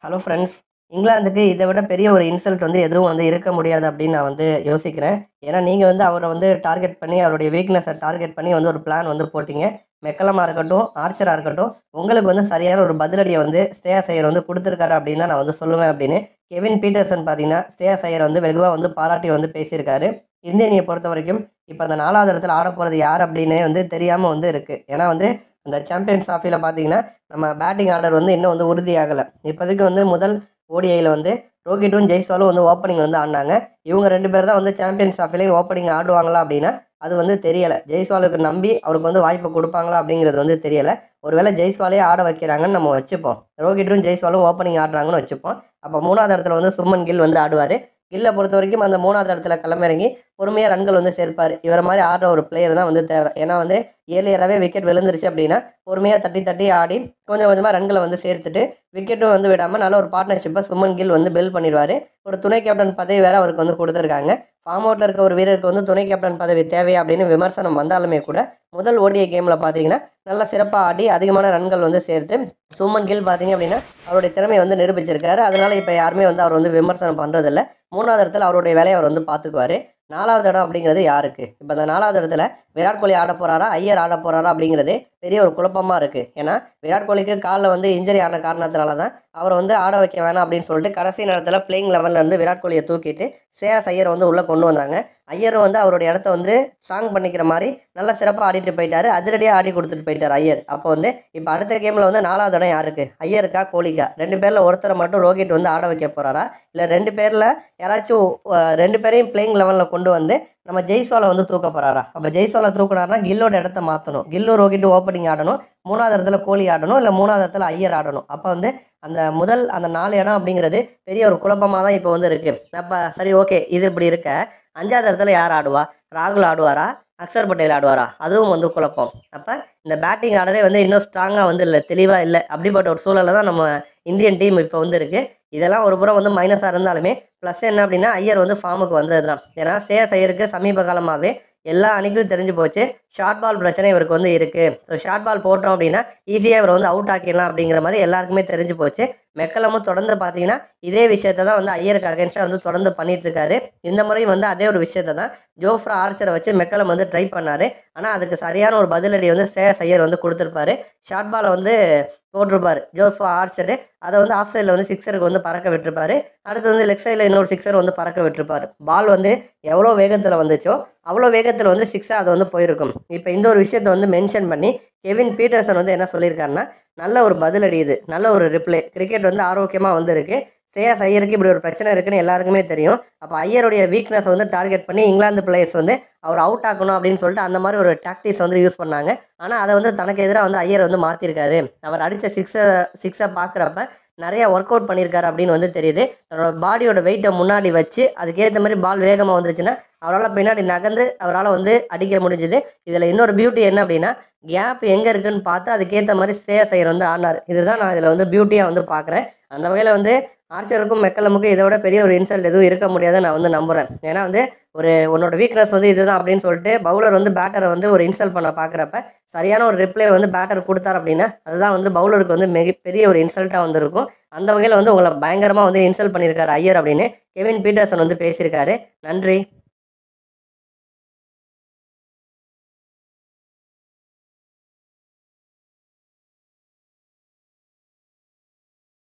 Hello friends. இங்கிலாந்துக்கு இதை விட பெரிய ஒரு இன்சல்ட் வந்து எதுவும் வந்து இருக்க முடியாது அப்படின்னு நான் வந்து யோசிக்கிறேன். ஏன்னா நீங்கள் வந்து அவரை வந்து டார்கெட் பண்ணி அவருடைய வீக்னஸை டார்கெட் பண்ணி வந்து ஒரு பிளான் வந்து போட்டிங்க. மெக்கலமாக இருக்கட்டும், ஆர்ச்சராக இருக்கட்டும், உங்களுக்கு வந்து சரியான ஒரு பதிலடியை வந்து ஸ்ரேயாஸ் ஐயர் வந்து கொடுத்துருக்காரு அப்படின்னு தான் நான் வந்து சொல்லுவேன் அப்படின்னு கெவின் பீட்டர்சன் பார்த்தீங்கன்னா ஸ்ரேயாஸ் ஐயர் வந்து வெகுவாக வந்து பாராட்டி வந்து பேசியிருக்காரு. இந்திய அணியை பொறுத்த வரைக்கும் இப்போ அந்த 4வது இடத்துல ஆட போகிறது யார் அப்படின்னே வந்து தெரியாமல் வந்து இருக்குது. ஏன்னா வந்து அந்த சாம்பியன்ஸ் ட்ராஃபியில் பார்த்தீங்கன்னா நம்ம பேட்டிங் ஆர்டர் வந்து இன்னும் வந்து உறுதியாகலை. இப்போதைக்கு வந்து முதல் ஓடிஐயில் வந்து ரோஹிட்டும் ஜெய்ஸ்வாலும் வந்து ஓப்பனிங் வந்து ஆடினாங்க. இவங்க 2 பேர் தான் வந்து சாம்பியன்ஸ் ட்ராஃபிலையும் ஓப்பனிங் ஆடுவாங்களா அப்படின்னா அது வந்து தெரியலை. ஜெய்ஸ்வாலுக்கு நம்பி அவருக்கு வந்து வாய்ப்பு கொடுப்பாங்களா அப்படிங்கிறது வந்து தெரியலை. ஒருவேளை ஜெய்ஸ்வாலே ஆட வைக்கிறாங்கன்னு நம்ம வச்சுப்போம். ரோஹிட்டும் ஜெய்ஸ்வாலும் ஓப்பனிங் ஆடுறாங்கன்னு வச்சுப்போம். அப்போ 3வது இடத்துல வந்து சுமன் கில் வந்து ஆடுவார். கில்லை பொறுத்த வரைக்கும் அந்த 3வது இடத்துல களமிறங்கி பொறுமையாக ரன்கள் வந்து சேர்ப்பார். இவரை மாதிரி ஆடுற ஒரு பிளேயர் தான் வந்து தேவை. ஏன்னா வந்து ஏர்லியராகவே விக்கெட் விழுந்துருச்சு அப்படின்னா பொறுமையாக தட்டி தட்டி ஆடி கொஞ்சம் கொஞ்சமாக ரன்களை வந்து சேர்த்துட்டு விக்கெட்டும் வந்து விடாமல் நல்ல ஒரு பார்ட்னர்ஷிப்பை சுமன் கில் வந்து பில்ட் பண்ணிடுவார். ஒரு துணை கேப்டன் பதவி வேறு அவருக்கு வந்து கொடுத்துருக்காங்க. ஃபார்ம் அவுட்டில் இருக்க ஒரு வீரருக்கு வந்து துணை கேப்டன் பதவி தேவையா அப்படின்னு விமர்சனம் வந்தாலுமே கூட முதல் ஓடிஐ கேமில் பார்த்தீங்கன்னா நல்லா சிறப்பாக ஆடி அதிகமான ரன்கள் வந்து சேர்த்து சுமன் கில் பார்த்தீங்க அப்படின்னா அவருடைய திறமையை வந்து நிரூபிச்சிருக்காரு. அதனால் இப்போ யாருமே வந்து அவர் வந்து விமர்சனம் பண்ணுறதில்ல. 3வது இடத்துல அவருடைய வேலையை அவர் வந்து பார்த்துக்குவார். 4வது இடம் அப்படிங்கிறது யாருக்கு? இப்போ இந்த 4வது இடத்துல விராட் கோலி ஆட போகிறாரா, ஐயர் ஆட போகிறாரா அப்படிங்கிறது பெரிய ஒரு குழப்பமாக இருக்குது. ஏன்னா விராட் கோலிக்கு காலில் வந்து இன்ஜரி ஆன காரணத்தினால தான் அவரை வந்து ஆட வைக்க வேணாம் அப்படின்னு சொல்லிட்டு கடைசி நேரத்தில் பிளேயிங் லெவல்லேருந்து விராட் கோலியை தூக்கிட்டு ஸ்ரேயாஸ் ஐயர் வந்து உள்ளே கொண்டு வந்தாங்க. ஐயரும் வந்து அவருடைய இடத்த வந்து ஸ்ட்ராங் பண்ணிக்கிற மாதிரி நல்லா சிறப்பாக ஆடிட்டு போயிட்டார். அதிரடியாக ஆடி கொடுத்துட்டு போயிட்டார் ஐயர். அப்போ வந்து இப்போ அடுத்த கேமில் வந்து 4வது இடம் யாருக்கு? ஐயருக்கா கோலிக்கா? 2 பேரில் ஒருத்தரை மட்டும் ரோஹித் வந்து ஆட வைக்க போகிறாரா, இல்லை 2 பேரில் யாராச்சும் 2 பேரையும் பிளேயிங் லெவலில் கொண்டு வந்து நம்ம ஜெய்ஸ்வாலை வந்து தூக்க போகிறாரா? அப்போ ஜெய்ஸ்வாலை தூக்கினார்னா கில்லோட இடத்த மாற்றணும். கில்லும் ரோஹிட்டும் ஓப்பனிங் ஆடணும். 3வது இடத்துல கோலி ஆடணும், இல்லை 3வது இடத்துல ஐயர் ஆடணும். அப்போ வந்து அந்த 4 இடம் அப்படிங்கிறது பெரிய ஒரு குழப்பமாக தான் இப்போ வந்து இருக்குது. அப்போ சரி, ஓகே, இது இப்படி இருக்க 5வது இடத்துல யார் ஆடுவா? ராகுல் ஆடுவாரா, அக்சர் பட்டேல் ஆடுவாரா? அதுவும் வந்து குழப்பம். அப்போ இந்த பேட்டிங் ஆர்டரே வந்து இன்னும் ஸ்ட்ராங்காக வந்து இல்லை, தெளிவாக இல்லை. அப்படிப்பட்ட ஒரு சூழலில் தான் நம்ம இந்தியன் டீம் இப்போ வந்து இருக்குது. இதெல்லாம் ஒரு புறம் வந்து மைனஸாக இருந்தாலுமே ப்ளஸ் என்ன அப்படின்னா ஐயர் வந்து ஃபார்முக்கு வந்தது தான். ஏன்னா ஸ்ரேயாஸ் ஐயருக்கு சமீப காலமாகவே எல்லா அணிக்கும் தெரிஞ்சு போச்சு ஷார்ட் பால் பிரச்சனை இவருக்கு வந்து இருக்குது. ஸோ ஷார்ட் பால் போட்டோம் அப்படின்னா ஈஸியாக இவர் வந்து அவுட் ஆக்கிடலாம் அப்படிங்கிற மாதிரி எல்லாருக்குமே தெரிஞ்சு போச்சு. மெக்கலமும் தொடர்ந்து பார்த்தீங்கன்னா இதே விஷயத்தை தான் வந்து ஐயருக்கு அகேன்ஸ்டாக வந்து தொடர்ந்து பண்ணிட்டு இருக்காரு. இந்த முறையும் வந்து அதே ஒரு விஷயத்தை தான் ஜோஃப்ரா ஆர்ச்சரை வச்சு மெக்கலம் வந்து ட்ரை பண்ணார். ஆனால் அதுக்கு சரியான ஒரு பதிலடி வந்து ஸ்ரேயாஸ் ஐயர் வந்து கொடுத்துருப்பாரு. ஷார்ட் பாலை வந்து போட்டிருப்பார் ஜோஃப்ரா ஆர்ச்சரு. அதை வந்து ஆஃப் சைடில் வந்து சிக்ஸருக்கு வந்து பறக்க விட்டுருப்பாரு. அடுத்து வந்து லெக் சைடில் இன்னொரு சிக்ஸர் வந்து பறக்க விட்டுருப்பார். பால் வந்து எவ்வளோ வேகத்தில் வந்துச்சோ அவ்வளோ வேகத்தில் வந்து சிக்ஸாக அது வந்து போயிருக்கும். இப்போ இந்த ஒரு விஷயத்தை வந்து மென்ஷன் பண்ணி கெவின் பீட்டர்சன் வந்து என்ன சொல்லியிருக்காருன்னா, நல்ல ஒரு பதிலடி, இது நல்ல ஒரு ரிப்ளே, கிரிக்கெட் வந்து ஆரோக்கியமாக வந்து இருக்குது. ஸ்ரேயாஸ் ஐயருக்கு இப்படி ஒரு பிரச்சனை இருக்குன்னு எல்லாருக்குமே தெரியும். அப்போ ஐயருடைய வீக்னஸ் வந்து டார்கெட் பண்ணி இங்கிலாந்து பிளேயர்ஸ் வந்து அவர் அவுட் ஆக்கணும் அப்படின்னு சொல்லிட்டு அந்த மாதிரி ஒரு டாக்டிக்ஸ் வந்து யூஸ் பண்ணாங்க. ஆனால் அதை வந்து தனக்கு எதிராக வந்து ஐயர் வந்து மாற்றிருக்காரு. அவர் அடித்த சிக்ஸை பார்க்குறப்ப நிறைய ஒர்க் அவுட் பண்ணியிருக்காரு அப்படின்னு வந்து தெரியுது. தன்னோட பாடியோட வெயிட்டை முன்னாடி வச்சு அதுக்கேற்ற மாதிரி பால் வேகமாக வந்துச்சுன்னா அவரால் பின்னாடி நகர்ந்து அவரால் வந்து அடிக்க முடிஞ்சுது. இதில் இன்னொரு பியூட்டி என்ன அப்படின்னா கேப் எங்கே இருக்குன்னு பார்த்து அதுக்கேற்ற மாதிரி ஸ்ரேயாஸ் ஐயர் வந்து ஆடினார். இதுதான் நான் இதில் வந்து பியூட்டியாக வந்து பார்க்குறேன். அந்த வகையில் வந்து ஆர்ச்சருக்கும் மெக்கலமுக்கும் இதை விட பெரிய ஒரு இன்சல்ட் எதுவும் இருக்க முடியாதுன்னு நான் வந்து நம்புகிறேன். ஏன்னா வந்து உன்னோட வீக்னஸ் வந்து இதுதான் அப்படின்னு சொல்லிட்டு பவுலர் வந்து பேட்டரை வந்து ஒரு இன்சல்ட் பண்ண பார்க்குறப்ப சரியான ஒரு ரிப்ளை வந்து பேட்டர் கொடுத்தார் அப்படின்னா அதுதான் வந்து பவுலருக்கு வந்து மிகப்பெரிய ஒரு இன்சல்ட்டாக வந்து இருக்கும். அந்த வகையில் வந்து உங்களை பயங்கரமாக வந்து இன்சல்ட் பண்ணியிருக்காரு ஐயர் அப்படின்னு கெவின் பீட்டர்சன் வந்து பேசியிருக்காரு. நன்றி.